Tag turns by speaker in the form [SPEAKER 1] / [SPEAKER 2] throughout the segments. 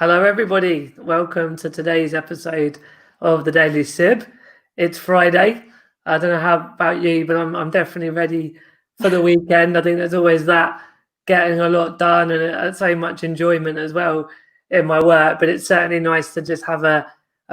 [SPEAKER 1] Hello, everybody. Welcome to today's episode of the Daily Sib. It's Friday. I don't know how about you, but I'm definitely ready for the weekend. I think there's always that getting a lot done and so much enjoyment as well in my work. But it's certainly nice to just have a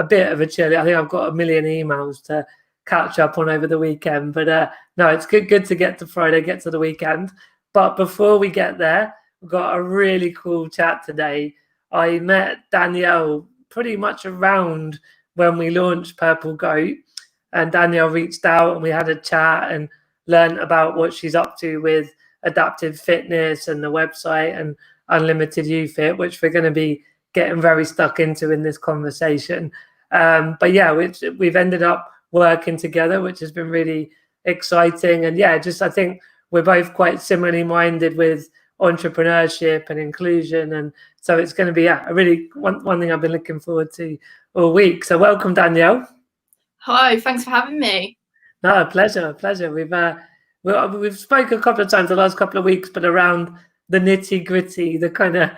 [SPEAKER 1] bit of a chill. I think I've got a million emails to catch up on over the weekend. But no, it's good to get to Friday, get to the weekend. But before we get there, we've got a really cool chat today. I met Danielle pretty much around when we launched Purple Goat, and Danielle reached out and we had a chat and learned about what she's up to with adaptive fitness and the website and Unlimited UFit, which we're going to be getting very stuck into in this conversation. But yeah, we've ended up working together, which has been really exciting. And yeah, I think we're both quite similarly minded with entrepreneurship and inclusion, and so it's going to be a really one thing I've been looking forward to all week. So welcome, Danielle.
[SPEAKER 2] Hi, thanks for having me.
[SPEAKER 1] No, pleasure. We've spoken a couple of times the last couple of weeks, but around the nitty gritty, the kind of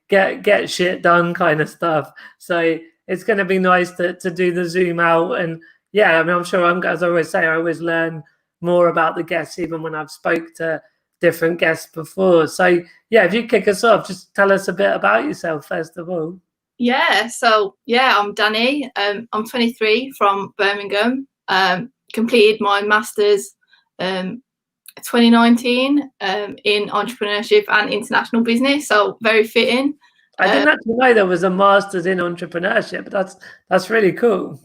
[SPEAKER 1] get shit done kind of stuff. So it's going to be nice to do the zoom out. And yeah, I mean, I'm sure as I always say, I always learn more about the guests even when I've spoke to different guests before. So yeah, if you kick us off, just tell us a bit about yourself first of all.
[SPEAKER 2] I'm Danny. I'm 23 from Birmingham. Completed my master's 2019 in entrepreneurship and international business. So very fitting.
[SPEAKER 1] I didn't actually know there was a master's in entrepreneurship. That's really cool.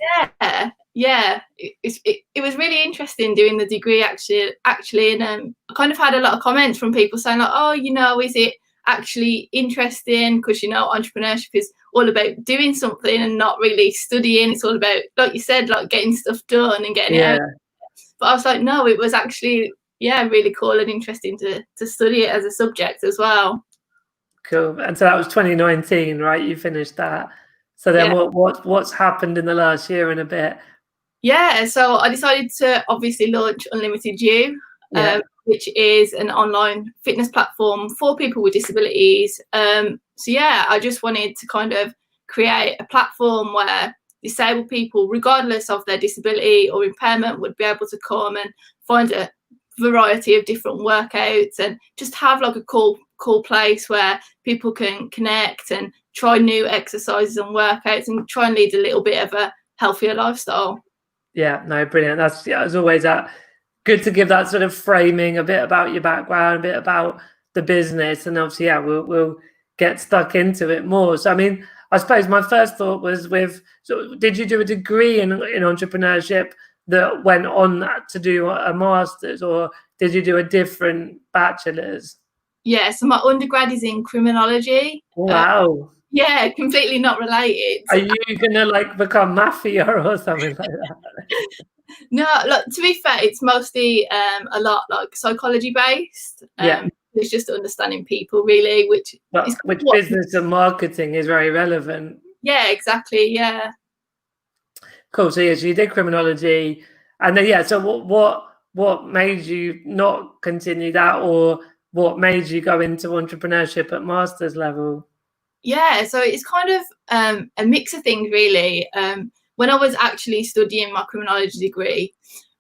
[SPEAKER 2] Yeah. It was really interesting doing the degree actually, and I kind of had a lot of comments from people saying like, oh, is it actually interesting? Because entrepreneurship is all about doing something and not really studying. It's all about, like you said, like getting stuff done and getting it out. But I was like, no, it was actually really cool and interesting to study it as a subject as well.
[SPEAKER 1] Cool. And so that was 2019, right? You finished that. So then what's happened in the last year and a bit?
[SPEAKER 2] Yeah, so I decided to obviously launch Unlimited U, which is an online fitness platform for people with disabilities. I just wanted to kind of create a platform where disabled people, regardless of their disability or impairment, would be able to come and find a variety of different workouts and just have like a cool place where people can connect and try new exercises and workouts and try and lead a little bit of a healthier lifestyle.
[SPEAKER 1] Yeah, no, brilliant. That's as always good to give that sort of framing, a bit about your background, a bit about the business, and obviously, we'll get stuck into it more. So, I mean, I suppose my first thought was did you do a degree in entrepreneurship that went on to do a master's, or did you do a different bachelor's?
[SPEAKER 2] Yeah, so my undergrad is in criminology.
[SPEAKER 1] Wow.
[SPEAKER 2] Yeah, completely not related.
[SPEAKER 1] Are you gonna become mafia or something like that?
[SPEAKER 2] No, look, to be fair, it's mostly a lot like psychology based. It's just understanding people really, which
[SPEAKER 1] business and marketing is very relevant.
[SPEAKER 2] Yeah, exactly. Yeah.
[SPEAKER 1] Cool. So you did criminology, and then so what made you not continue that, or what made you go into entrepreneurship at master's level?
[SPEAKER 2] Yeah, so it's kind of a mix of things really. When I was actually studying my criminology degree,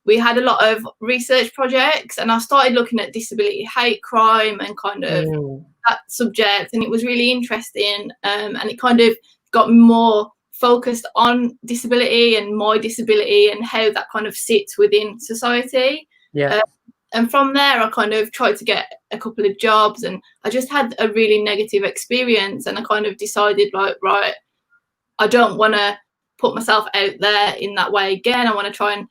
[SPEAKER 2] we had a lot of research projects, and I started looking at disability hate crime and kind of that subject, and it was really interesting, and it kind of got more focused on disability and my disability and how that kind of sits within society. And from there, I kind of tried to get a couple of jobs, and I just had a really negative experience, and I kind of decided like, right, I don't want to put myself out there in that way again. I want to try and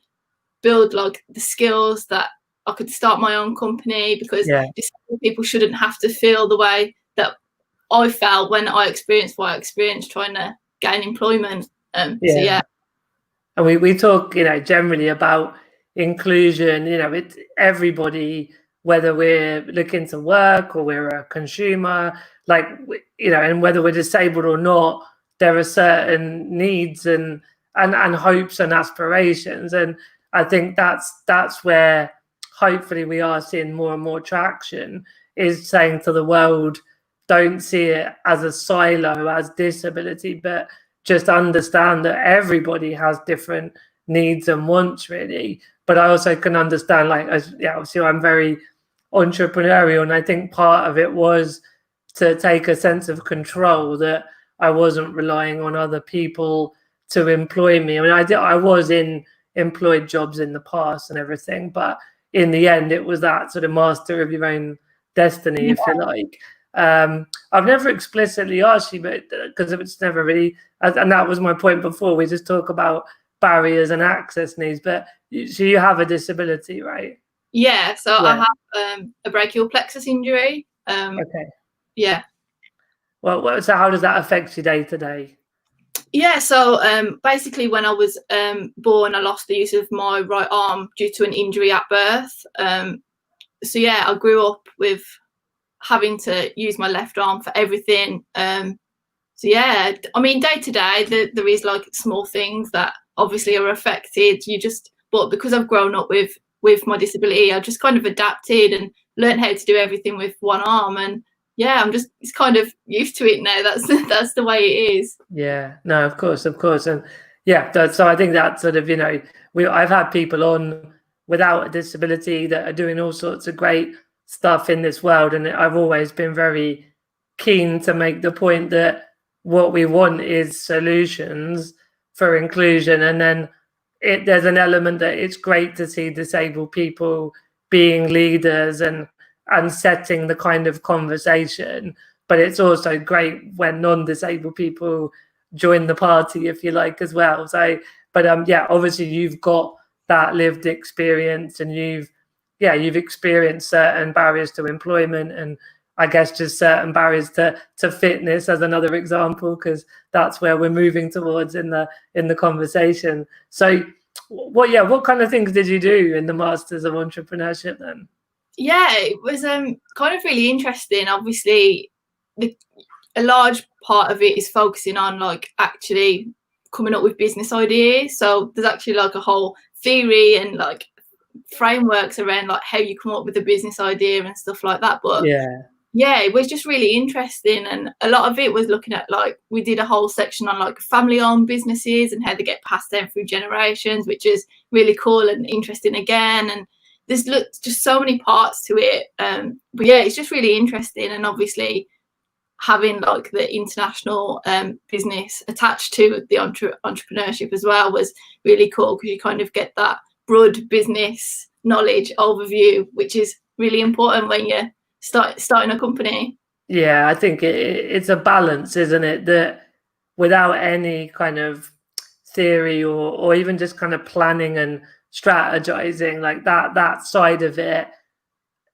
[SPEAKER 2] build like the skills that I could start my own company, because disabled people shouldn't have to feel the way that I felt when I experienced what I experienced trying to gain employment. And
[SPEAKER 1] we talk, generally about inclusion. It's everybody, whether we're looking to work or we're a consumer, and whether we're disabled or not, there are certain needs and hopes and aspirations, and I think that's where hopefully we are seeing more and more traction, is saying to the world, don't see it as a silo, as disability, but just understand that everybody has different needs and wants, really. But I also can understand, like, obviously I'm very entrepreneurial, and I think part of it was to take a sense of control, that I wasn't relying on other people to employ me. I mean, I was in employed jobs in the past and everything, but in the end, it was that sort of master of your own destiny, if you like. I've never explicitly asked you, but because it's never really, and that was my point before. We just talk about barriers and access needs, but so you have a disability, right?
[SPEAKER 2] Yeah, so I have a brachial plexus injury.
[SPEAKER 1] Okay.
[SPEAKER 2] Yeah.
[SPEAKER 1] Well, so how does that affect you day to day?
[SPEAKER 2] Yeah, so basically when I was born, I lost the use of my right arm due to an injury at birth. So yeah, I grew up with having to use my left arm for everything. So yeah, I mean, day to day, there is like small things that obviously are affected. But because I've grown up with my disability, I just kind of adapted and learned how to do everything with one arm. And yeah, it's kind of used to it now. That's the way it is.
[SPEAKER 1] Yeah, no, of course, and yeah, so I think that sort of, I've had people on without a disability that are doing all sorts of great stuff in this world, and I've always been very keen to make the point that what we want is solutions for inclusion, and then there's an element that it's great to see disabled people being leaders and setting the kind of conversation, but it's also great when non-disabled people join the party, if you like, as well. So, but yeah, obviously you've got that lived experience, and you've experienced certain barriers to employment, and I guess just certain barriers to fitness as another example, because that's where we're moving towards in the conversation. So what kind of things did you do in the Masters of Entrepreneurship then?
[SPEAKER 2] Yeah, it was kind of really interesting. Obviously, a large part of it is focusing on like actually coming up with business ideas. So there's actually like a whole theory and like frameworks around like how you come up with a business idea and stuff like that. But yeah, it was just really interesting, and a lot of it was looking at, like, we did a whole section on like family-owned businesses and how they get passed down through generations, which is really cool and interesting again. And there's just so many parts to it. But yeah, it's just really interesting, and obviously having like the international business attached to the entrepreneurship as well was really cool, because you kind of get that broad business knowledge overview, which is really important when you're starting a company.
[SPEAKER 1] Yeah, I think it's a balance, isn't it? That without any kind of theory or even just kind of planning and strategizing, like that side of it,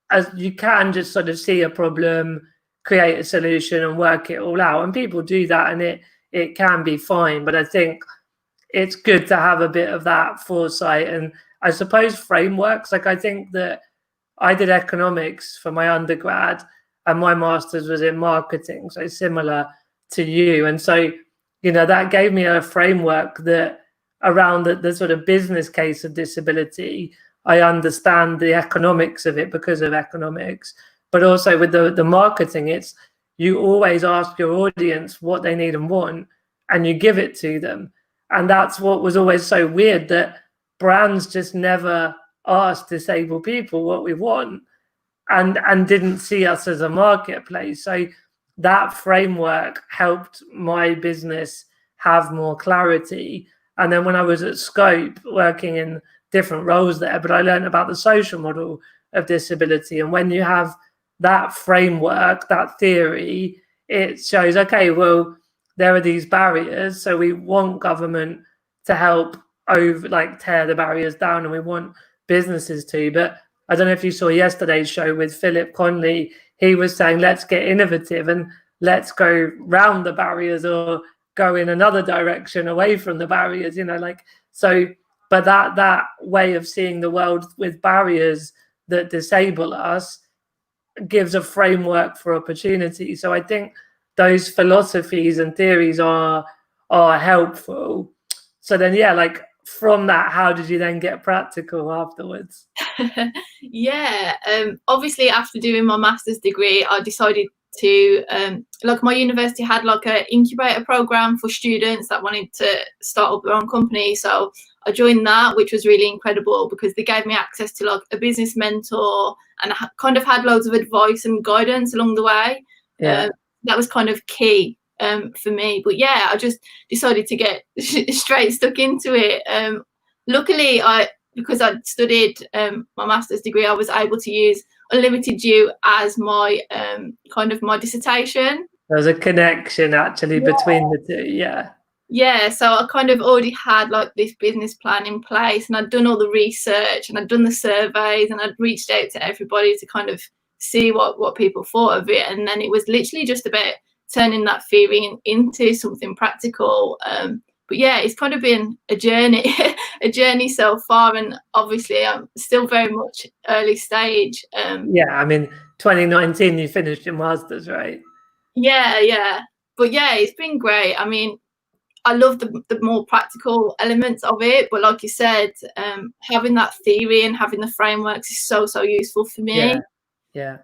[SPEAKER 1] as you can just sort of see a problem, create a solution, and work it all out. And people do that, and it can be fine. But I think it's good to have a bit of that foresight, and I suppose frameworks. Like, I think that I did economics for my undergrad, and my master's was in marketing, so similar to you. And so, that gave me a framework that around the sort of business case of disability. I understand the economics of it because of economics, but also with the marketing, it's you always ask your audience what they need and want, and you give it to them. And that's what was always so weird, that brands just never asked disabled people what we want, and didn't see us as a marketplace. So that framework helped my business have more clarity. And then when I was at Scope working in different roles there, but I learned about the social model of disability. And when you have that framework, that theory, it shows, okay, well, there are these barriers. So we want government to help tear the barriers down, and we want businesses to. But I don't know if you saw yesterday's show with Philip Conley. He was saying, let's get innovative and let's go round the barriers, or go in another direction away from the barriers, so. But that way of seeing the world with barriers that disable us gives a framework for opportunity. So I think those philosophies and theories are helpful. So then, from that, how did you then get practical afterwards?
[SPEAKER 2] Yeah, obviously after doing my master's degree, I decided to like my university had like an incubator program for students that wanted to start up their own company. So I joined that, which was really incredible because they gave me access to like a business mentor, and I kind of had loads of advice and guidance along the way. That was kind of key for me. But yeah, I just decided to get straight stuck into it. Luckily, because I studied my master's degree, I was able to use Unlimited You as my kind of my dissertation.
[SPEAKER 1] There's a connection actually between the two.
[SPEAKER 2] Yeah, so I kind of already had like this business plan in place, and I'd done all the research and I'd done the surveys, and I'd reached out to everybody to kind of see what people thought of it. And then it was literally just about turning that theory into something practical. But yeah, it's kind of been a journey, a journey so far, and obviously I'm still very much early stage.
[SPEAKER 1] Yeah, I mean, 2019 you finished your masters, right?
[SPEAKER 2] Yeah. But yeah, it's been great. I mean, I love the more practical elements of it, but like you said, having that theory and having the frameworks is so useful for me.
[SPEAKER 1] Yeah.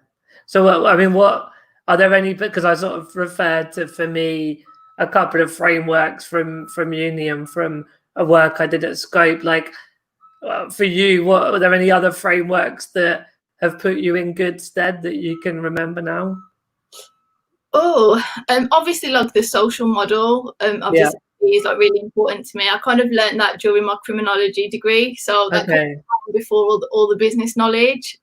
[SPEAKER 1] So, I mean, what are there any? Because I sort of referred to, for me, a couple of frameworks from uni and from a work I did at Scope. Like, for you, are there any other frameworks that have put you in good stead that you can remember now?
[SPEAKER 2] Oh, obviously, like the social model of this is like really important to me. I kind of learned that during my criminology degree, so that came before all the business knowledge.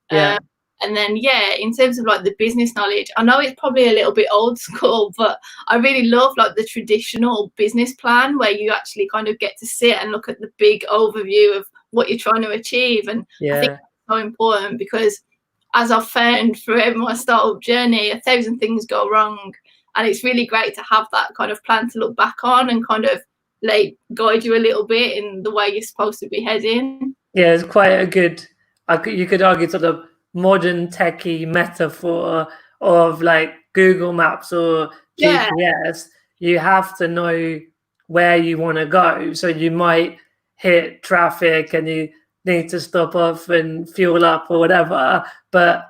[SPEAKER 2] And then in terms of like the business knowledge, I know it's probably a little bit old school, but I really love like the traditional business plan where you actually kind of get to sit and look at the big overview of what you're trying to achieve. And I think that's so important because, as I've found throughout my startup journey, 1,000 things go wrong. And it's really great to have that kind of plan to look back on and kind of like guide you a little bit in the way you're supposed to be heading.
[SPEAKER 1] Yeah, it's quite a good, you could argue, sort of modern techie metaphor of like Google Maps or GPS. You have to know where you want to go. So you might hit traffic and you need to stop off and fuel up or whatever, but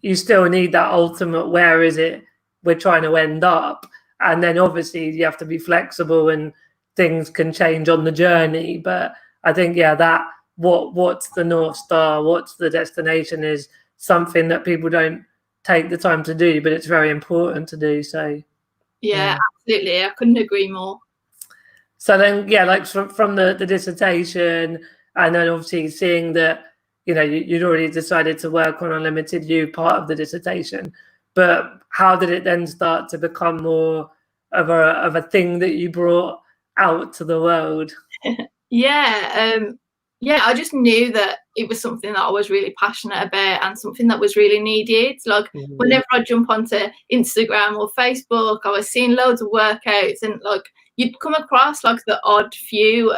[SPEAKER 1] you still need that ultimate where is it we're trying to end up. And then obviously you have to be flexible and things can change on the journey. But I think that what's the North Star, what's the destination is something that people don't take the time to do, but it's very important to do. So
[SPEAKER 2] absolutely, I couldn't agree more.
[SPEAKER 1] So then like from the dissertation, and then obviously seeing that you'd already decided to work on Unlimited You, part of the dissertation, but how did it then start to become more of a thing that you brought out to the world?
[SPEAKER 2] I just knew that it was something that I was really passionate about and something that was really needed. Like whenever I jump onto Instagram or Facebook, I was seeing loads of workouts, and like you'd come across like the odd few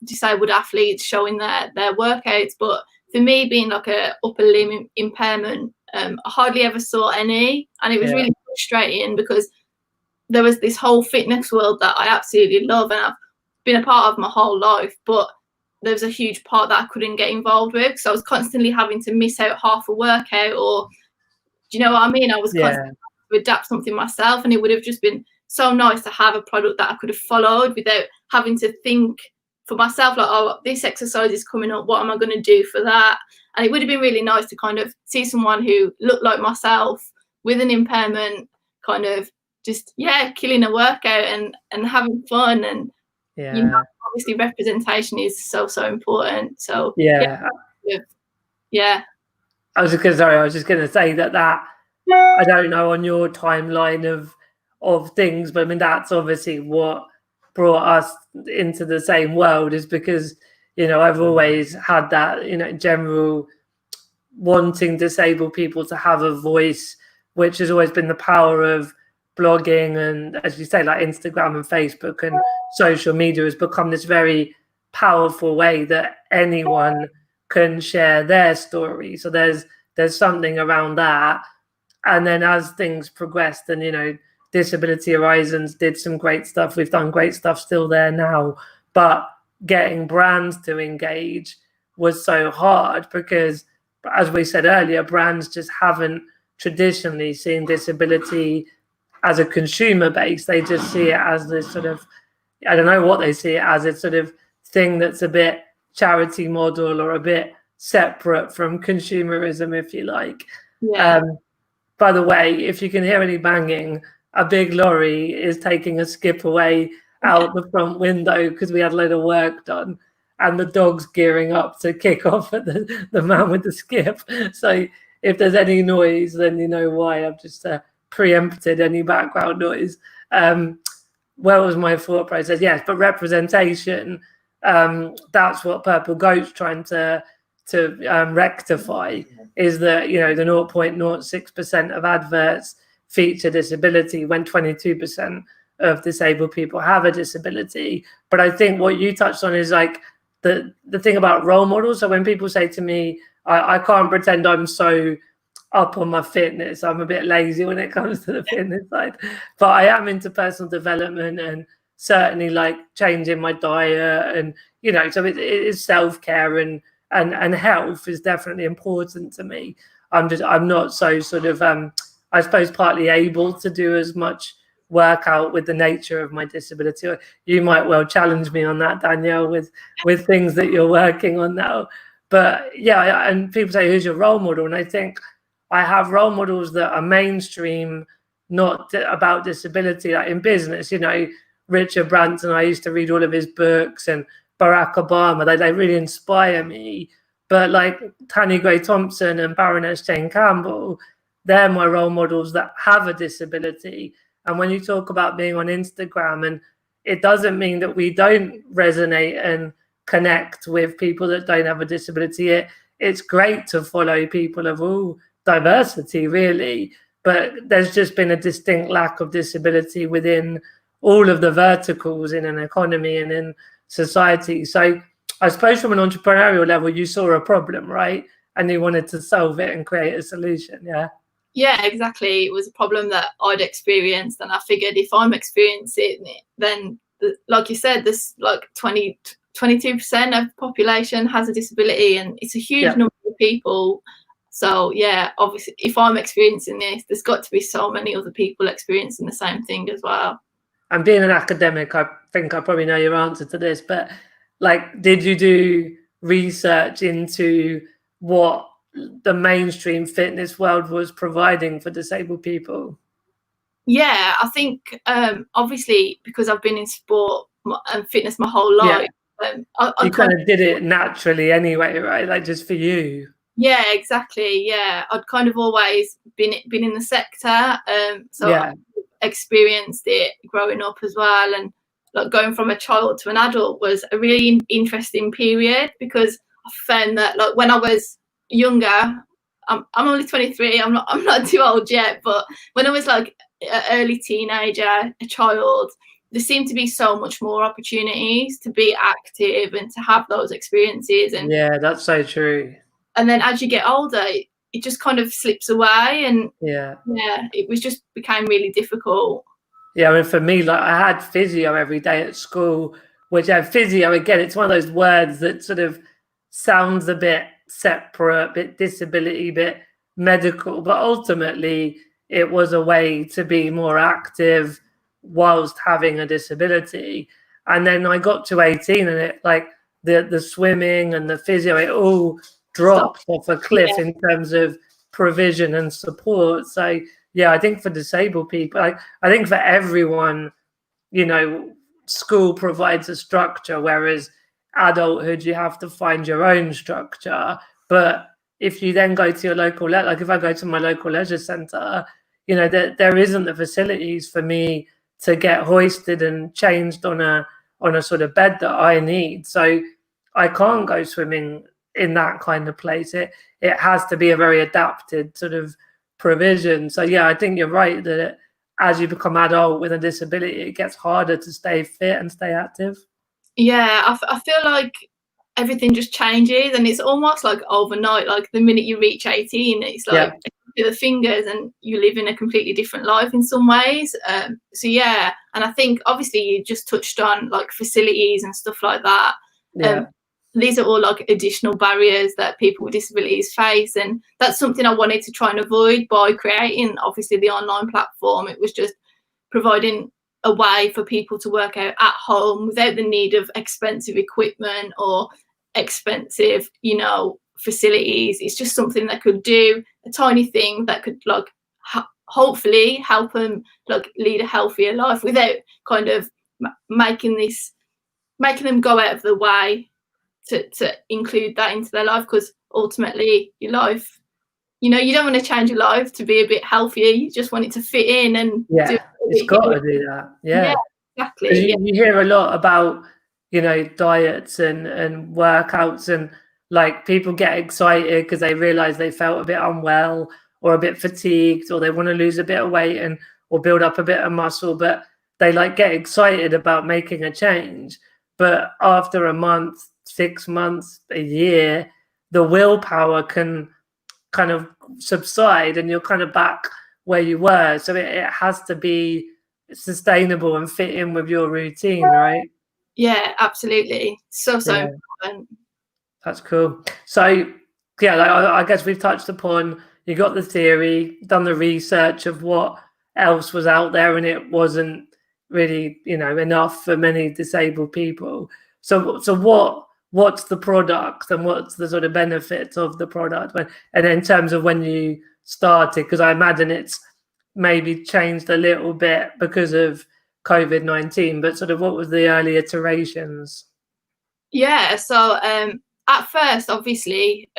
[SPEAKER 2] disabled athletes showing their workouts. But for me, being like a upper limb impairment, I hardly ever saw any, and it was really frustrating because there was this whole fitness world that I absolutely love and I've been a part of my whole life, but there was a huge part that I couldn't get involved with. So I was constantly having to miss out half a workout, or do you know what I mean? I was constantly having to adapt something myself, and it would have just been so nice to have a product that I could have followed without having to think for myself, like, oh, this exercise is coming up, what am I going to do for that? And it would have been really nice to kind of see someone who looked like myself with an impairment kind of just killing a workout and having fun. And obviously representation is so important. So
[SPEAKER 1] I was just gonna say that I don't know on your timeline of things, but I mean that's obviously what brought us into the same world, is because I've always had that general wanting disabled people to have a voice, which has always been the power of blogging, and as you say, like Instagram and Facebook and social media has become this very powerful way that anyone can share their story. So there's something around that. And then as things progressed, and Disability Horizons did some great stuff. We've done great stuff still there now, but getting brands to engage was so hard because, as we said earlier, brands just haven't traditionally seen disability as a consumer base. They just see it as this sort of, I don't know what they see it as, it's sort of thing that's a bit charity model or a bit separate from consumerism, if you like.
[SPEAKER 2] Yeah.
[SPEAKER 1] By the way, if you can hear any banging, a big lorry is taking a skip away out the front window because we had a load of work done, and the dog's gearing up to kick off at the man with the skip. So if there's any noise, then you know why. I've just preempted any background noise. Where was my thought process? Yes, but representation, that's what Purple Goat's trying to rectify, is that, you know, the 0.06% of adverts feature disability when 22% of disabled people have a disability. But I think what you touched on is like the thing about role models. So when people say to me, I can't pretend I'm so up on my fitness, I'm a bit lazy when it comes to the fitness side, but I am into personal development and certainly like changing my diet, and you know, so it is self-care and health is definitely important to me. I'm not so sort of I suppose partly able to do as much workout with the nature of my disability. You might well challenge me on that, Danielle, with things that you're working on now. But yeah, and people say, who's your role model? And I think I have role models that are mainstream, not about disability. Like in business, you know, Richard Branson, I used to read all of his books, and Barack Obama, they really inspire me. But like Tanya Gray Thompson and Baroness Jane Campbell, they're my role models that have a disability. And when you talk about being on Instagram, and it doesn't mean that we don't resonate and connect with people that don't have a disability. It's great to follow people of all diversity, really, but there's just been a distinct lack of disability within all of the verticals in an economy and in society. So I suppose from an entrepreneurial level, you saw a problem, right? And you wanted to solve it and create a solution. Yeah.
[SPEAKER 2] Yeah, exactly. It was a problem that I'd experienced, and I figured if I'm experiencing it, then like you said, there's like 22% of the population has a disability, and it's a huge number of people. So yeah, obviously if I'm experiencing this, there's got to be so many other people experiencing the same thing as well.
[SPEAKER 1] And being an academic, I think I probably know your answer to this, but like, did you do research into what the mainstream fitness world was providing for disabled people?
[SPEAKER 2] Yeah, I think obviously because I've been in sport and fitness my whole life,
[SPEAKER 1] you kind of did it naturally anyway, right? Like just for you.
[SPEAKER 2] Yeah, exactly. Yeah, I'd kind of always been in the sector, so I experienced it growing up as well, and like going from a child to an adult was a really interesting period, because I found that like when I was younger, I'm only 23, I'm not too old yet, but when I was like an early teenager, a child, there seemed to be so much more opportunities to be active and to have those experiences. And
[SPEAKER 1] yeah, that's so true.
[SPEAKER 2] And then as you get older, it just kind of slips away, and it just became really difficult.
[SPEAKER 1] Yeah, I mean, for me, like I had physio every day at school, which physio, again, it's one of those words that sort of sounds a bit separate, bit disability, bit medical, but ultimately it was a way to be more active whilst having a disability. And then I got to 18 and it like the swimming and the physio, it all dropped off a cliff in terms of provision and support. So yeah, I think for disabled people, I think for everyone, you know, school provides a structure, whereas adulthood, you have to find your own structure. But if you then go to your local, like if I go to my local leisure centre, you know, there isn't the facilities for me to get hoisted and changed on a sort of bed that I need. So I can't go swimming in that kind of place. It has to be a very adapted sort of provision. So yeah, I think you're right that as you become adult with a disability, it gets harder to stay fit and stay active.
[SPEAKER 2] Yeah, I feel like everything just changes, and it's almost like overnight. Like the minute you reach 18, it's like the fingers, and you live in a completely different life in some ways. So yeah, and I think obviously you just touched on like facilities and stuff like that. these are all like additional barriers that people with disabilities face, and that's something I wanted to try and avoid by creating obviously the online platform. It was just providing a way for people to work out at home without the need of expensive equipment or expensive, you know, facilities. It's just something they could do, a tiny thing that could like hopefully help them like lead a healthier life without kind of making them go out of the way to include that into their life, because ultimately your life, you know, you don't want to change your life to be a bit healthier, you just want it to fit in and
[SPEAKER 1] yeah, it's got to do that. Yeah,
[SPEAKER 2] exactly.
[SPEAKER 1] You hear a lot about, you know, diets and workouts, and like people get excited because they realize they felt a bit unwell or a bit fatigued, or they want to lose a bit of weight and or build up a bit of muscle, but they like get excited about making a change. But after a month, 6 months, a year, the willpower can kind of subside and you're kind of back where you were. So it has to be sustainable and fit in with your routine, right?
[SPEAKER 2] Yeah, absolutely. So important.
[SPEAKER 1] That's cool. So yeah, like, I guess we've touched upon, you got the theory, done the research of what else was out there, and it wasn't really, you know, enough for many disabled people. So what's the product, and what's the sort of benefits of the product, and in terms of when you started, because I imagine it's maybe changed a little bit because of COVID-19, but sort of what was the early iterations?
[SPEAKER 2] Yeah, so at first, obviously,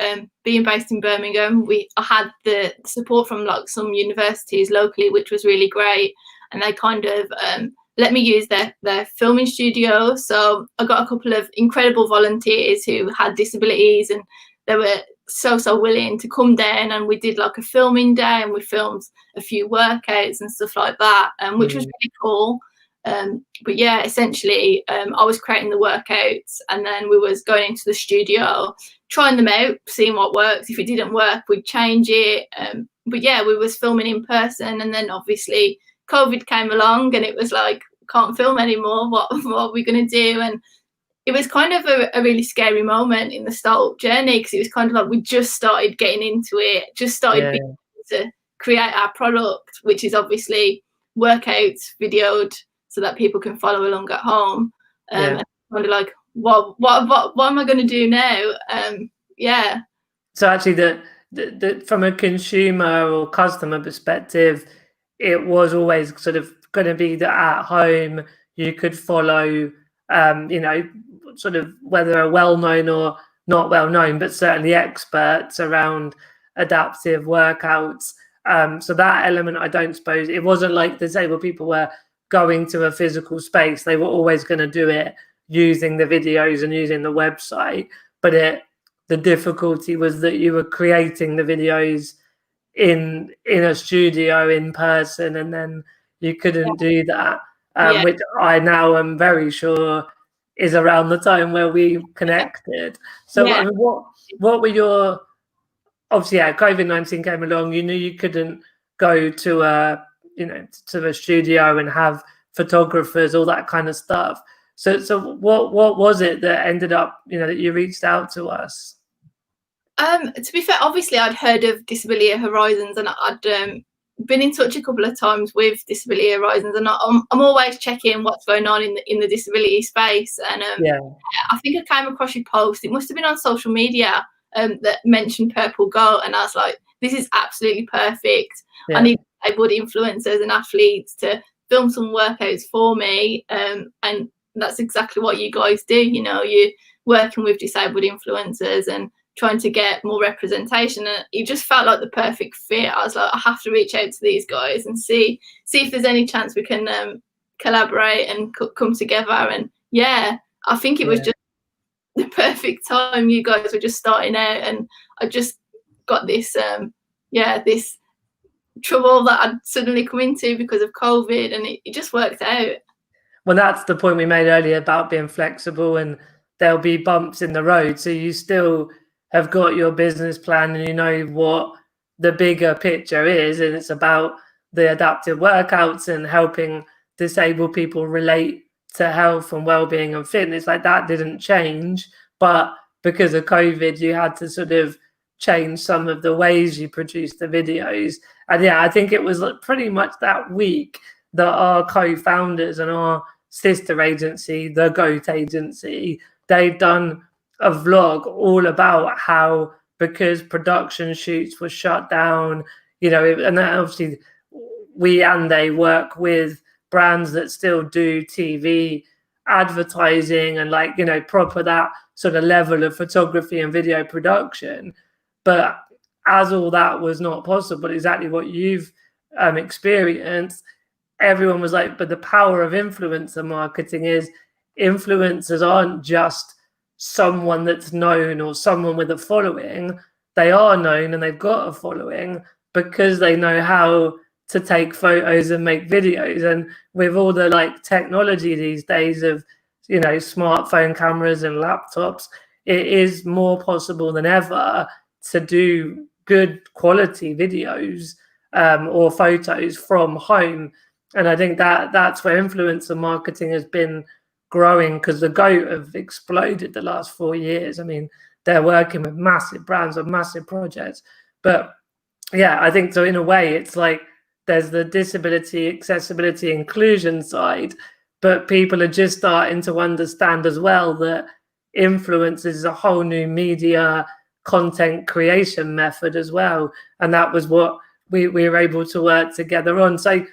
[SPEAKER 2] being based in Birmingham, I had the support from like some universities locally, which was really great, and they kind of let me use their filming studio. So I got a couple of incredible volunteers who had disabilities, and they were so willing to come down, and we did like a filming day, and we filmed a few workouts and stuff like that, which was really cool. But yeah, essentially, I was creating the workouts, and then we was going into the studio, trying them out, seeing what works. If it didn't work, we'd change it. But yeah, we was filming in person, and then obviously COVID came along, and it was like, can't film anymore. What are we going to do? And it was kind of a really scary moment in the startup journey, because it was kind of like we just started getting into it, just started being able to create our product, which is obviously workouts videoed so that people can follow along at home. And kind of like, what am I going to do now? Yeah.
[SPEAKER 1] So actually, the from a consumer or customer perspective, it was always sort of going to be that at home you could follow, you know, sort of whether a well-known or not well-known, but certainly experts around adaptive workouts. So that element, I don't suppose, it wasn't like disabled people were going to a physical space. They were always going to do it using the videos and using the website. But the difficulty was that you were creating the videos in a studio in person, and then you couldn't do that, which I now am very sure is around the time where we connected. So I mean, what were your, obviously, COVID-19 came along, you knew you couldn't go to a, you know, to a studio and have photographers, all that kind of stuff. So what was it that ended up, you know, that you reached out to us?
[SPEAKER 2] To be fair, obviously I'd heard of Disability Horizons, and I'd been in touch a couple of times with Disability Horizons, and I'm always checking what's going on in the disability space. And I think I came across your post. It must have been on social media that mentioned Purple Goat, and I was like, this is absolutely perfect. I need disabled influencers and athletes to film some workouts for me, and that's exactly what you guys do. You know, you're working with disabled influencers and trying to get more representation, and it just felt like the perfect fit. I was like, I have to reach out to these guys and see if there's any chance we can collaborate and come together. And yeah, I think it was just the perfect time. You guys were just starting out, and I just got this this trouble that I'd suddenly come into because of COVID, and it just worked out.
[SPEAKER 1] Well, that's the point we made earlier about being flexible, and there'll be bumps in the road. So you still have got your business plan, and you know what the bigger picture is, and it's about the adaptive workouts and helping disabled people relate to health and well-being and fitness. Like, that didn't change, but because of COVID, you had to sort of change some of the ways you produced the videos. And yeah, I think it was pretty much that week that our co-founders and our sister agency, the Goat Agency, they'd done a vlog all about how, because production shoots were shut down, and then obviously we and they work with brands that still do TV advertising and proper that sort of level of photography and video production. But as all that was not possible, exactly what you've experienced, everyone was like, but the power of influencer marketing is influencers aren't just someone that's known or someone with a following. They are known and they've got a following because they know how to take photos and make videos. And with all the technology these days of smartphone cameras and laptops, it is more possible than ever to do good quality videos or photos from home. And I think that's where influencer marketing has been growing, because the GOAT have exploded the last 4 years. I mean, they're working with massive brands on massive projects. But yeah, I think so in a way it's like there's the disability, accessibility, inclusion side, but people are just starting to understand as well that influence is a whole new media content creation method as well. And that was what we were able to work together on. So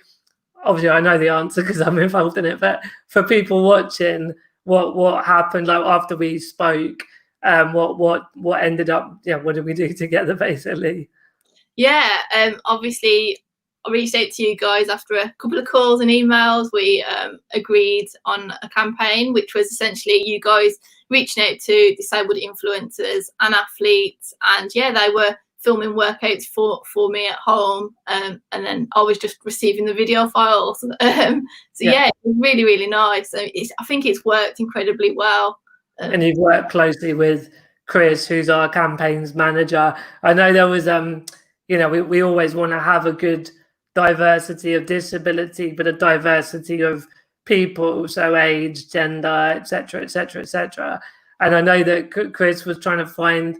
[SPEAKER 1] obviously I know the answer because I'm involved in it, but for people watching, what happened after we spoke, what ended up, what did we do together basically?
[SPEAKER 2] Yeah, obviously I reached out to you guys after a couple of calls and emails. We agreed on a campaign, which was essentially you guys reaching out to disabled influencers and athletes, and yeah, they were filming workouts for me at home, and then I was just receiving the video files. So yeah, it was really, really nice. So I think it's worked incredibly well.
[SPEAKER 1] And you've worked closely with Chris, who's our campaigns manager. I know there was we always want to have a good diversity of disability, but a diversity of people, so age, gender, etc., etc., etc. And I know that Chris was trying to find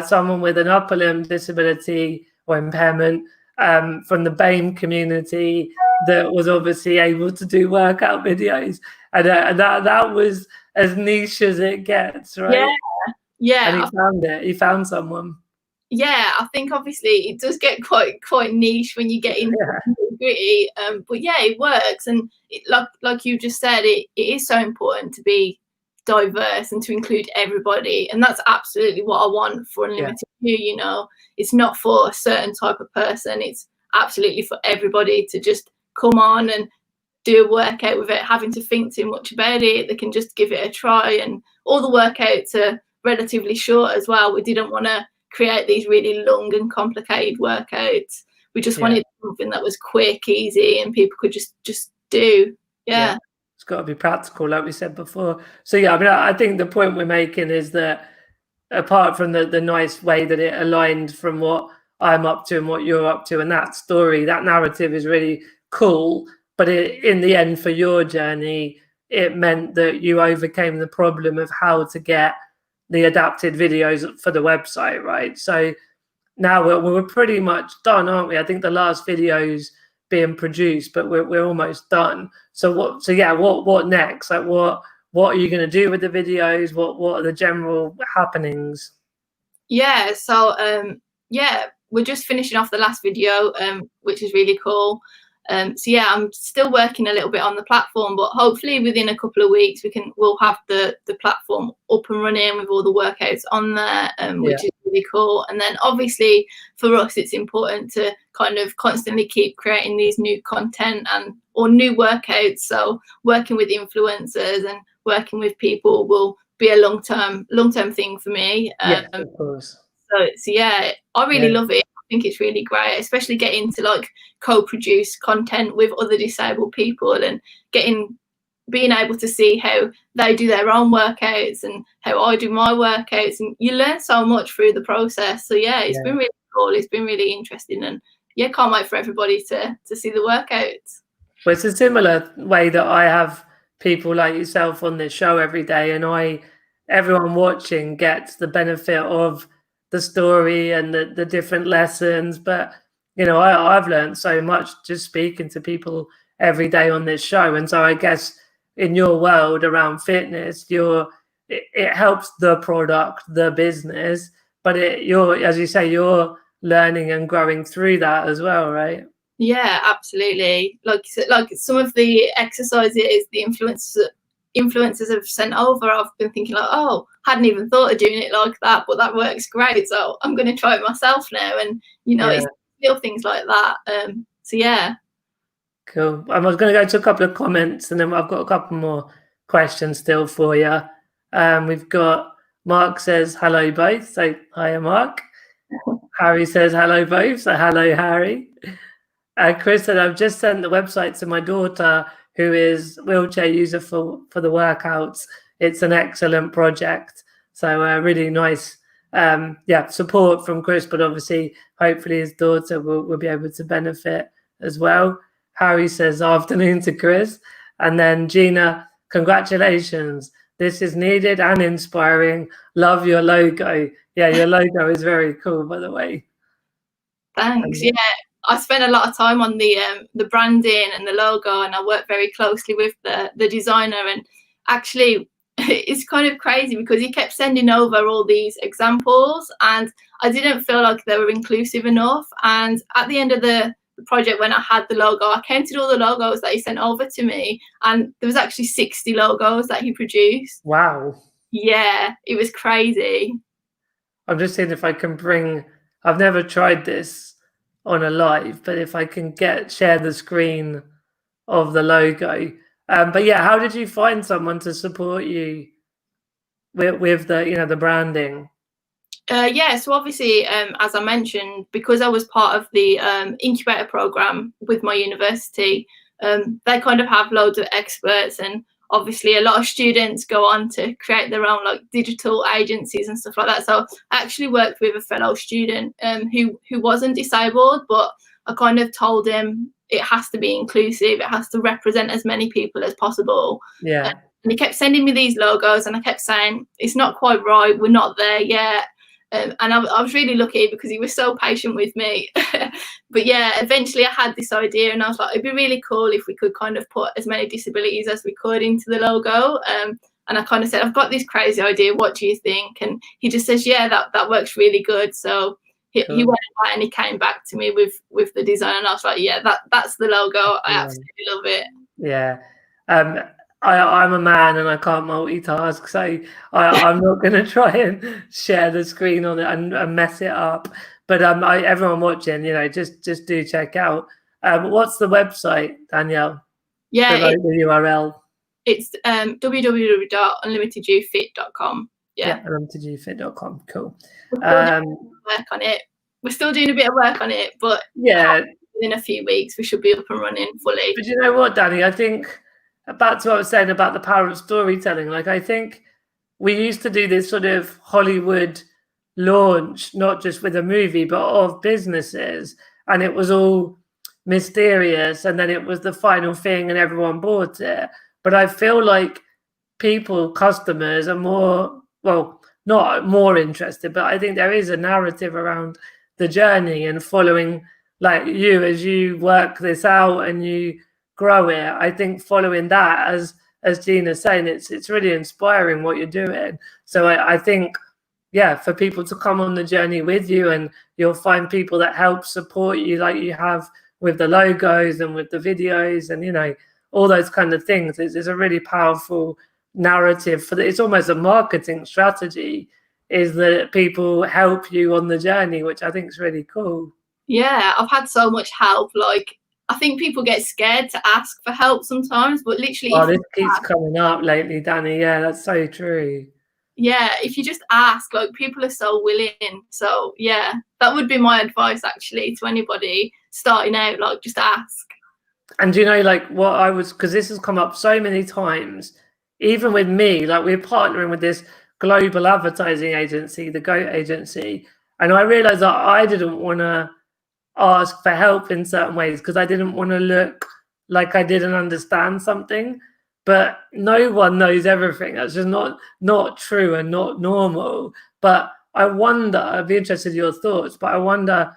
[SPEAKER 1] someone with an upper limb disability or impairment from the BAME community that was obviously able to do workout videos, and that was as niche as it gets, right?
[SPEAKER 2] Yeah.
[SPEAKER 1] And he found someone.
[SPEAKER 2] Yeah, I think obviously it does get quite niche when you get into the gritty, but yeah, it works. And like you just said, it is so important to be diverse and to include everybody, and that's absolutely what I want for Unlimited You. It's not for a certain type of person, it's absolutely for everybody to just come on and do a workout without having to think too much about it. They can just give it a try, and all the workouts are relatively short as well. We didn't want to create these really long and complicated workouts. We just wanted something that was quick, easy, and people could just do. Yeah.
[SPEAKER 1] It's got to be practical, like we said before. So yeah, I mean, I think the point we're making is that apart from the nice way that it aligned from what I'm up to and what you're up to, and that story, that narrative is really cool. But in the end, for your journey, it meant that you overcame the problem of how to get the adapted videos for the website, right? So now we're pretty much done, aren't we? I think the last video's being produced, but we're almost done. So what next? Like what are you going to do with the videos? What are the general happenings?
[SPEAKER 2] Yeah, so we're just finishing off the last video, which is really cool. So yeah, I'm still working a little bit on the platform, but hopefully within a couple of weeks we'll have the platform up and running with all the workouts on there, which is really cool. And then obviously for us it's important to kind of constantly keep creating these new content or new workouts. So working with influencers and working with people will be a long-term thing for me.
[SPEAKER 1] Yes, of course.
[SPEAKER 2] So yeah, I really love it. I think it's really great, especially getting to co-produce content with other disabled people and being able to see how they do their own workouts and how I do my workouts, and you learn so much through the process. So yeah, it's been really cool. It's been really interesting, and yeah, can't wait for everybody to see the workouts.
[SPEAKER 1] Well, it's a similar way that I have people like yourself on this show every day, and I everyone watching gets the benefit of the story and the different lessons. But I've learned so much just speaking to people every day on this show. And so I guess in your world around fitness, it helps the product, the business, but you're, as you say, you're learning and growing through that as well, right?
[SPEAKER 2] Yeah, absolutely. Like some of the exercises the influencers have sent over, I've been thinking like, oh, hadn't even thought of doing it like that, but that works great. So I'm going to try it myself now. And it's little things like that. So yeah.
[SPEAKER 1] Cool. I was going to go to a couple of comments, and then I've got a couple more questions still for you. We've got Mark says hello both. So hi, Mark. Harry says hello both. So hello, Harry. Chris said, I've just sent the website to my daughter, who is wheelchair user for the workouts. It's an excellent project. So really nice, support from Chris, but obviously, hopefully his daughter will be able to benefit as well. Harry says, afternoon to Chris. And then Gina, congratulations. This is needed and inspiring. Love your logo. Yeah, your logo is very cool, by the way.
[SPEAKER 2] Thanks. Yeah, I spent a lot of time on the branding and the logo, and I work very closely with the designer. And actually, it's kind of crazy because he kept sending over all these examples, and I didn't feel like they were inclusive enough. And at the end of the project, when I had the logo, I counted all the logos that he sent over to me, and there was actually 60 logos that he produced.
[SPEAKER 1] Wow.
[SPEAKER 2] Yeah, it was crazy.
[SPEAKER 1] I'm just seeing if I can I've never tried this on a live, but if I can share the screen of the logo. But yeah, how did you find someone to support you with the branding?
[SPEAKER 2] So obviously, as I mentioned, because I was part of the incubator program with my university, they kind of have loads of experts, and obviously a lot of students go on to create their own like digital agencies and stuff like that. So I actually worked with a fellow student who wasn't disabled, but I kind of told him it has to be inclusive, it has to represent as many people as possible.
[SPEAKER 1] Yeah.
[SPEAKER 2] And he kept sending me these logos, and I kept saying, it's not quite right, we're not there yet. And I was really lucky because he was so patient with me. But yeah, eventually I had this idea, and I was like, it'd be really cool if we could kind of put as many disabilities as we could into the logo. And I kind of said, I've got this crazy idea, what do you think? And he just says, yeah, that works really good. So he went away and he came back to me with the design, and I was like, yeah, that's the logo. I absolutely love it.
[SPEAKER 1] Yeah. I'm a man and I can't multitask, so I'm not going to try and share the screen on it and mess it up. But everyone watching, just do check out. What's the website, Danielle?
[SPEAKER 2] Yeah,
[SPEAKER 1] the URL.
[SPEAKER 2] It's www.unlimitedufit.com. Yeah,
[SPEAKER 1] unlimitedufit.com. Cool.
[SPEAKER 2] Work on it. We're still doing a bit of work on it, but
[SPEAKER 1] yeah,
[SPEAKER 2] in a few weeks we should be up and running fully.
[SPEAKER 1] But you know what, Danny? I think back to what I was saying about the power of storytelling. Like, I think we used to do this sort of Hollywood launch, not just with a movie, but of businesses, and it was all mysterious, and then it was the final thing and everyone bought it. But I feel like customers are not more interested, but I think there is a narrative around the journey and following, like you, as you work this out and you grow it. I think following that, as Gina's saying, it's really inspiring what you're doing. So I think, yeah, for people to come on the journey with you, and you'll find people that help support you, like you have with the logos and with the videos and all those kind of things. It's a really powerful narrative it's almost a marketing strategy, is that people help you on the journey, which I think is really cool.
[SPEAKER 2] Yeah, I've had so much help. Like, I think people get scared to ask for help sometimes, but literally,
[SPEAKER 1] this keeps coming up lately, Danny. Yeah, that's so true.
[SPEAKER 2] Yeah, if you just ask, like, people are so willing. So yeah, that would be my advice actually to anybody starting out. Like, just ask.
[SPEAKER 1] And like what because this has come up so many times, even with me. Like, we're partnering with this global advertising agency, the GOAT agency, and I realized that I didn't want to ask for help in certain ways because I didn't want to look like I didn't understand something. but no one knows everything. That's just not true and not normal. But I wonder, I'd be interested in your thoughts, but I wonder,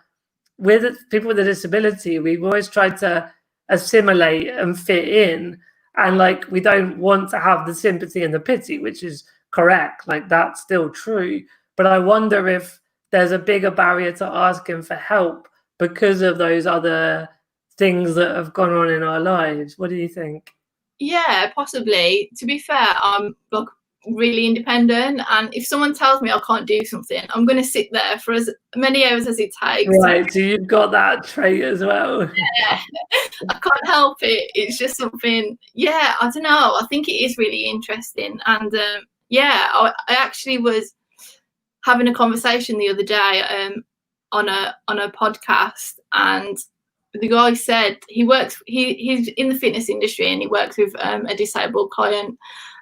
[SPEAKER 1] with people with a disability, we've always tried to assimilate and fit in, and like we don't want to have the sympathy and the pity, which is correct, like that's still true. But I wonder if there's a bigger barrier to asking for help because of those other things that have gone on in our lives. What do you think?
[SPEAKER 2] Yeah, possibly. To be fair, I'm like really independent, and if someone tells me I can't do something, I'm going to sit there for as many hours as it takes.
[SPEAKER 1] Right, so you've got that trait as well.
[SPEAKER 2] Yeah, I can't help it. It's just something. Yeah, I don't know. I think it is really interesting, and yeah, I actually was having a conversation the other day on a podcast, and the guy said he's in the fitness industry and he works with a disabled client,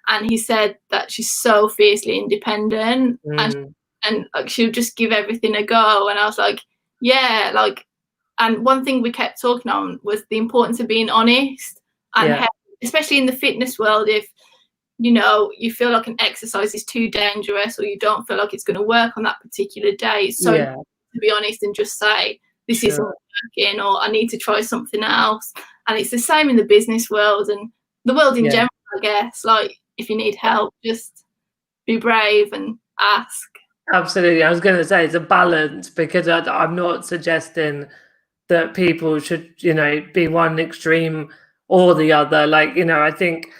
[SPEAKER 2] and he said that she's so fiercely independent and like she'll just give everything a go. And I was like, yeah, like, and one thing we kept talking on was the importance of being honest, and how, especially in the fitness world, if you know you feel like an exercise is too dangerous or you don't feel like it's going to work on that particular day, it's so important to be honest and just say this isn't working, or I need to try something else. And it's the same in the business world and the world in general, I guess. Like, if you need help, just be brave and ask.
[SPEAKER 1] Absolutely. I was going to say it's a balance, because I'm not suggesting that people should, you know, be one extreme or the other. Like, you know, I think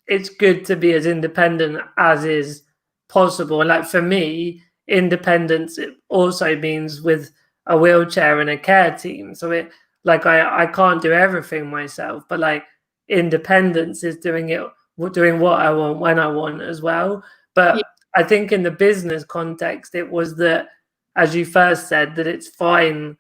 [SPEAKER 1] it's good to be as independent as is possible. And like for me, independence, it also means with a wheelchair and a care team. So it, like, I can't do everything myself, but like independence is doing what I want when I want as well. But I think in the business context, it was that, as you first said, that it's fine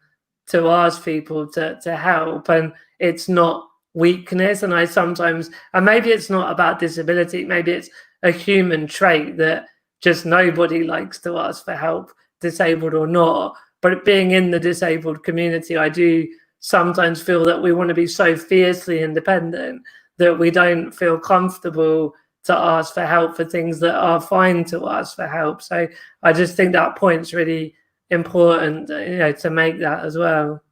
[SPEAKER 1] to ask people to help, and it's not weakness. And I sometimes, and maybe it's not about disability, maybe it's a human trait that just nobody likes to ask for help, disabled or not. But being in the disabled community, I do sometimes feel that we want to be so fiercely independent that we don't feel comfortable to ask for help for things that are fine to ask for help. So I just think that point's really important, you know, to make that as well.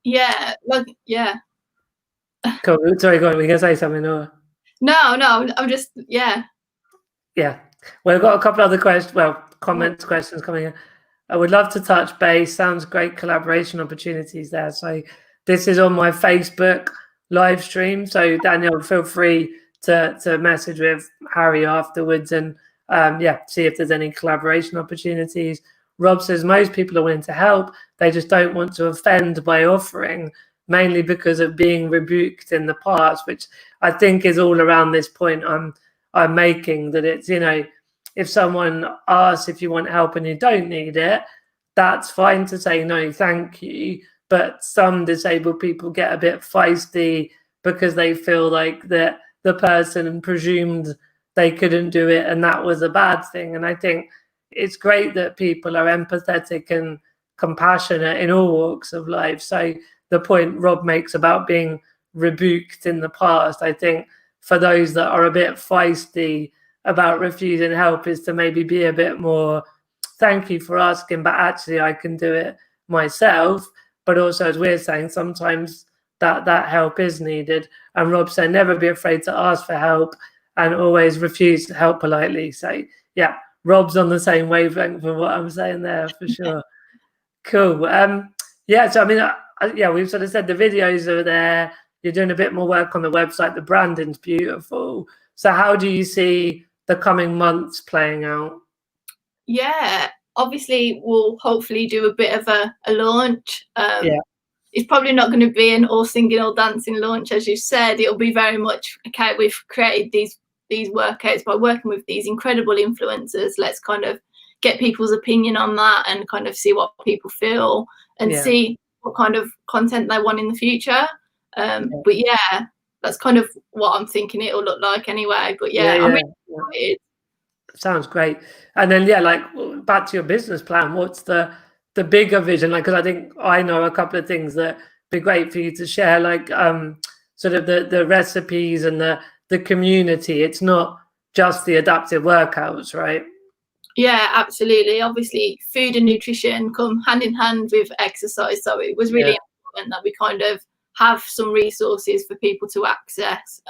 [SPEAKER 2] Yeah, like, yeah.
[SPEAKER 1] Cool. Sorry, go on. Were you going to say something? Or?
[SPEAKER 2] No, I'm just, yeah.
[SPEAKER 1] Yeah. Well, I've got a couple other comments, questions coming in. I would love to touch base. Sounds great collaboration opportunities there. So this is on my Facebook live stream. So Danielle, feel free to message with Harry afterwards and see if there's any collaboration opportunities. Rob says most people are willing to help. They just don't want to offend by offering, mainly because of being rebuked in the past, which I think is all around this point I'm making, that it's, you know, if someone asks if you want help and you don't need it, that's fine to say no, thank you. But some disabled people get a bit feisty because they feel like that the person presumed they couldn't do it and that was a bad thing. And I think it's great that people are empathetic and compassionate in all walks of life. So the point Rob makes about being rebuked in the past, I think for those that are a bit feisty about refusing help, is to maybe be a bit more, thank you for asking, but actually I can do it myself. But also, as we're saying, sometimes that help is needed. And Rob said, never be afraid to ask for help and always refuse to help politely. So yeah, Rob's on the same wavelength for what I'm saying there, for sure. Cool. So I mean, we've sort of said the videos are there. You're doing a bit more work on the website. The branding's beautiful. So how do you see the coming months playing out?
[SPEAKER 2] Yeah, obviously we'll hopefully do a bit of a launch. It's probably not going to be an all singing, all dancing launch, as you said. It'll be very much, okay, we've created these workouts by working with these incredible influencers. Let's kind of get people's opinion on that and kind of see what people feel and see what kind of content they want in the future. But yeah, that's kind of what I'm thinking it'll look like anyway. But I'm really excited.
[SPEAKER 1] Sounds great. And then like back to your business plan, what's the bigger vision? Like, because I think I know a couple of things that be great for you to share, like sort of the recipes and the the community. It's not just the adaptive workouts, right?
[SPEAKER 2] Yeah, absolutely. Obviously, food and nutrition come hand in hand with exercise. So it was really important that we kind of have some resources for people to access.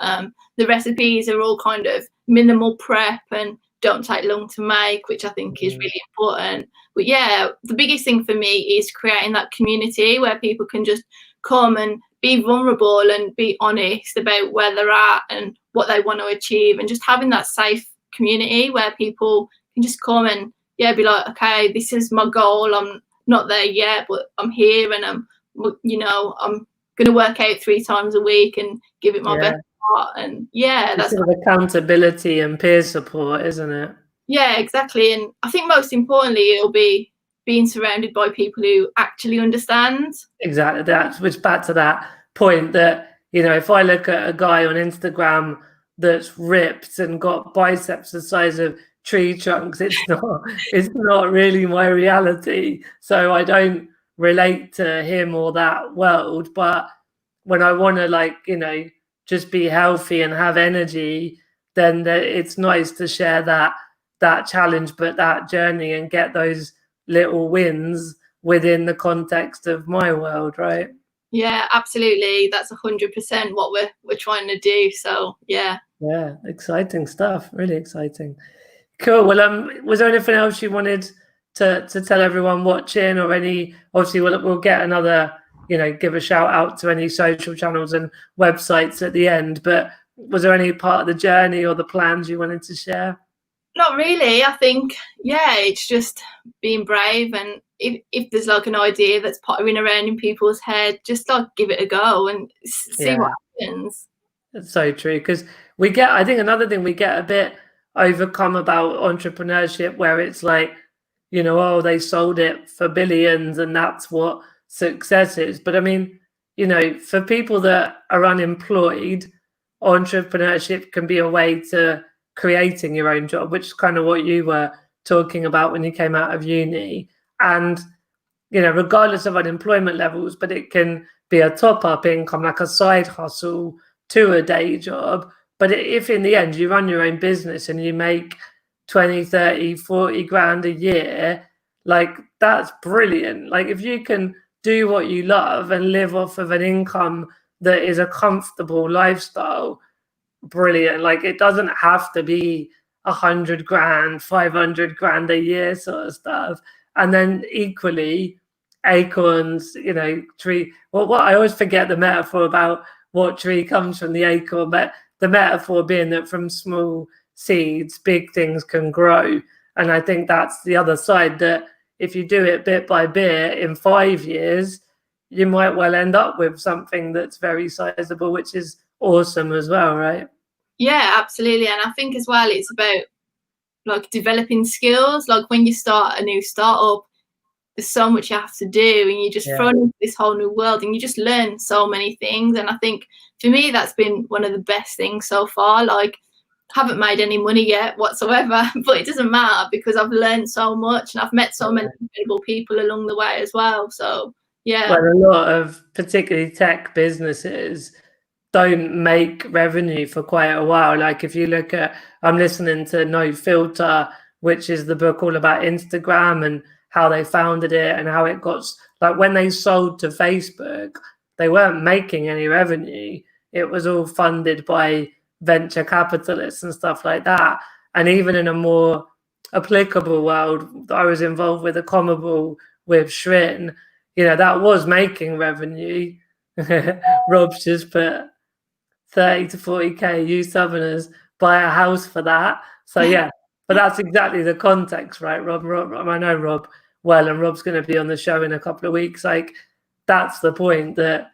[SPEAKER 2] The recipes are all kind of minimal prep and don't take long to make, which I think is really important. But yeah, the biggest thing for me is creating that community where people can just come and be vulnerable and be honest about where they're at and what they want to achieve, and just having that safe community where people can just come and be like, okay, this is my goal. I'm not there yet, but I'm here, and I'm going to work out 3 times a week and give it my best part. And
[SPEAKER 1] that's sort of accountability and peer support, isn't it?
[SPEAKER 2] Yeah, exactly. And I think most importantly, it'll be being surrounded by people who actually understand.
[SPEAKER 1] Exactly. That's which back to that point that, if I look at a guy on Instagram that's ripped and got biceps the size of tree trunks, it's not really my reality. So I don't relate to him or that world. But when I want to just be healthy and have energy, then it's nice to share that challenge, but that journey, and get those little wins within the context of my world, right?
[SPEAKER 2] Yeah, absolutely. That's 100% what we're trying to do. So yeah,
[SPEAKER 1] exciting stuff. Really exciting. Cool. Well, was there anything else you wanted to tell everyone watching, or any? Obviously, we'll get another. Give a shout out to any social channels and websites at the end. But was there any part of the journey or the plans you wanted to share?
[SPEAKER 2] Not really. I think, it's just being brave, and if there's an idea that's pottering around in people's head, just give it a go and see what happens.
[SPEAKER 1] That's so true, because I think another thing we get a bit overcome about entrepreneurship, where it's they sold it for billions and that's what success is. But I mean, for people that are unemployed, entrepreneurship can be a way to creating your own job, which is kind of what you were talking about when you came out of uni. And regardless of unemployment levels, but it can be a top-up income, like a side hustle to a day job. But if in the end you run your own business and you make 20, 30, 40 grand a year, that's brilliant. If you can do what you love and live off of an income that is a comfortable lifestyle, brilliant. It doesn't have to be 100 grand, 500 grand a year sort of stuff. And then equally, acorns, tree. Well, what I always forget the metaphor about what tree comes from the acorn, but the metaphor being that from small seeds, big things can grow. And I think that's the other side, that if you do it bit by bit, in 5 years, you might well end up with something that's very sizable, which is awesome as well, right?
[SPEAKER 2] Yeah, absolutely. And I think as well, it's about developing skills. When you start a new startup, there's so much you have to do, and you just thrown into this whole new world, and you just learn so many things. And I think for me, that's been one of the best things so far. Haven't made any money yet whatsoever, but it doesn't matter, because I've learned so much and I've met so many incredible people along the way as well. So yeah.
[SPEAKER 1] Well, a lot of particularly tech businesses don't make revenue for quite a while. If you look at, I'm listening to No Filter, which is the book all about Instagram and how they founded it and how it got, when they sold to Facebook, they weren't making any revenue. It was all funded by venture capitalists and stuff like that. And even in a more applicable world, I was involved with a Commable with Shrin, that was making revenue. Rob's just put 30 to 40k, you Southerners buy a house for that. So yeah, but that's exactly the context, right, Rob? I know Rob well, and Rob's going to be on the show in a couple of weeks. That's the point, that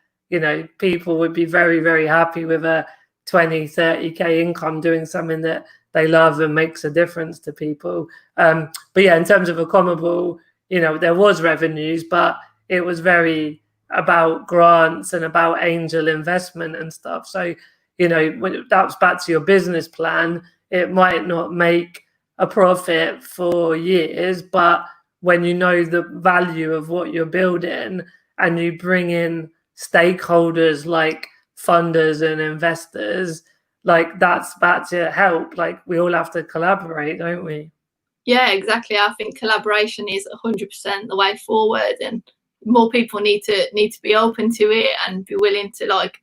[SPEAKER 1] people would be very, very happy with a 20, 30k income doing something that they love and makes a difference to people. But yeah, in terms of a Commable, there was revenues, but it was very about grants and about angel investment and stuff. So, when that's back to your business plan, it might not make a profit for years, but when you know the value of what you're building and you bring in stakeholders like funders and investors, like that's to help. Like we all have to collaborate, don't we?
[SPEAKER 2] Yeah, exactly. I think collaboration is 100% the way forward, and more people need to be open to it and be willing to like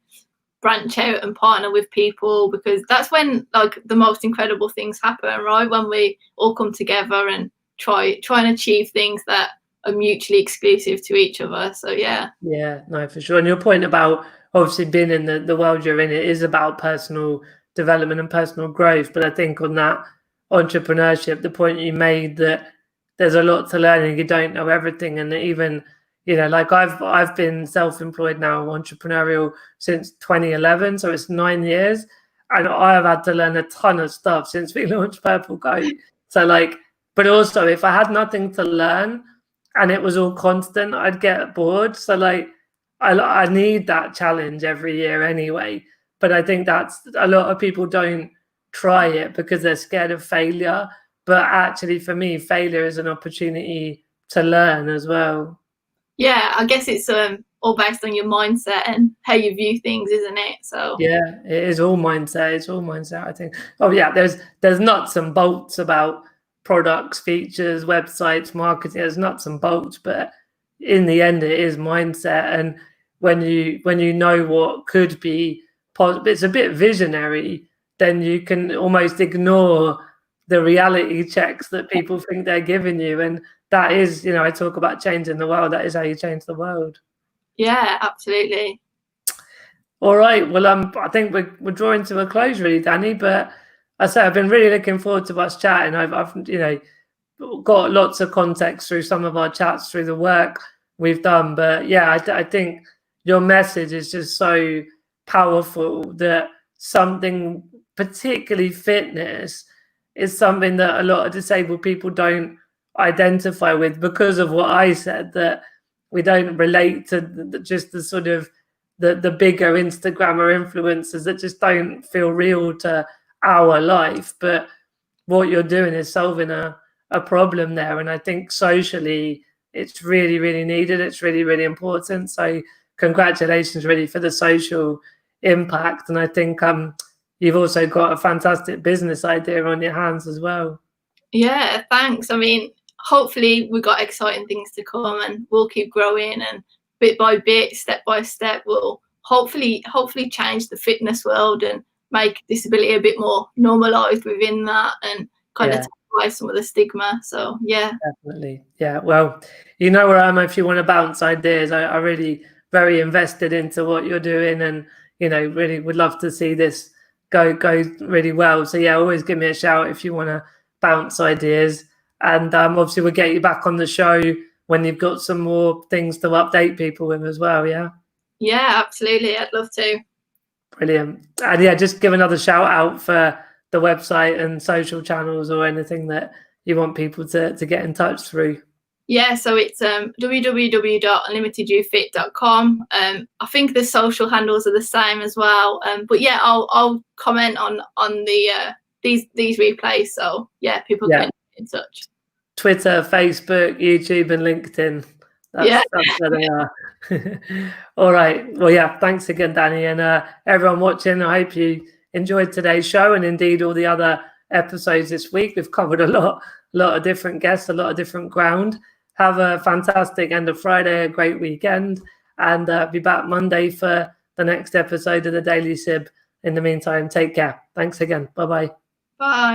[SPEAKER 2] branch out and partner with people, because that's when like the most incredible things happen, right? When we all come together and try and achieve things that are mutually exclusive to each other. So yeah.
[SPEAKER 1] Yeah, no, for sure. And your point about obviously being in the world you're in, it is about personal development and personal growth. But I think on that entrepreneurship, the point you made that there's a lot to learn and you don't know everything. And even, like I've been self-employed now, entrepreneurial since 2011, so it's 9 years. And I have had to learn a ton of stuff since we launched Purple Goat. So like, but also if I had nothing to learn, and it was all constant, I'd get bored. So like I need that challenge every year anyway. But I think that's a lot of people don't try it because they're scared of failure. But actually for me, failure is an opportunity to learn as well.
[SPEAKER 2] Yeah, I guess it's all based on your mindset and how you view things, isn't it? So
[SPEAKER 1] yeah, it is all mindset. It's all mindset, I think. Oh yeah, there's nuts and bolts about products, features, websites, marketing. There's nuts and bolts, but in the end, it is mindset. And when you know what could be possible, it's a bit visionary. Then you can almost ignore the reality checks that people think they're giving you, and that is, I talk about changing the world. That is how you change the world.
[SPEAKER 2] yeah, absolutely.
[SPEAKER 1] All right. Well, I think we're drawing to a close, really, Danny. But I say I've been really looking forward to us chatting. I've got lots of context through some of our chats, through the work we've done. But yeah, I think your message is just so powerful that something, particularly fitness, is something that a lot of disabled people don't identify with because of what I said, that we don't relate to just the sort of the bigger Instagram or influencers that just don't feel real to our life. But what you're doing is solving a problem there. And I think socially it's really, really needed. It's really, really important. So congratulations really for the social impact. And I think you've also got a fantastic business idea on your hands as well.
[SPEAKER 2] Yeah, thanks. I mean, hopefully we've got exciting things to come, and we'll keep growing, and bit by bit, step by step, we'll hopefully change the fitness world and make disability a bit more normalized within that, and kind of take away some of the stigma. So yeah.
[SPEAKER 1] Definitely. Yeah. Well, you know where I am if you want to bounce ideas. I really very invested into what you're doing, and really would love to see this go really well. So yeah, always give me a shout if you want to bounce ideas. And obviously we'll get you back on the show when you've got some more things to update people with as well. Yeah.
[SPEAKER 2] Yeah, absolutely. I'd love to.
[SPEAKER 1] Brilliant. And yeah, just give another shout out for the website and social channels or anything that you want people to get in touch through.
[SPEAKER 2] Yeah, so it's www.unlimitedufit.com. I think the social handles are the same as well. But yeah, I'll comment on the these replays. So yeah, people can get in touch.
[SPEAKER 1] Twitter, Facebook, YouTube, and LinkedIn. That's where they are. All right. Well, yeah, thanks again, Danny. And everyone watching, I hope you enjoyed today's show, and indeed all the other episodes this week. We've covered a lot of different guests, a lot of different ground. Have a fantastic end of Friday, a great weekend, and be back Monday for the next episode of the Daily Sib. In the meantime, take care. Thanks again. Bye-bye.
[SPEAKER 2] Bye.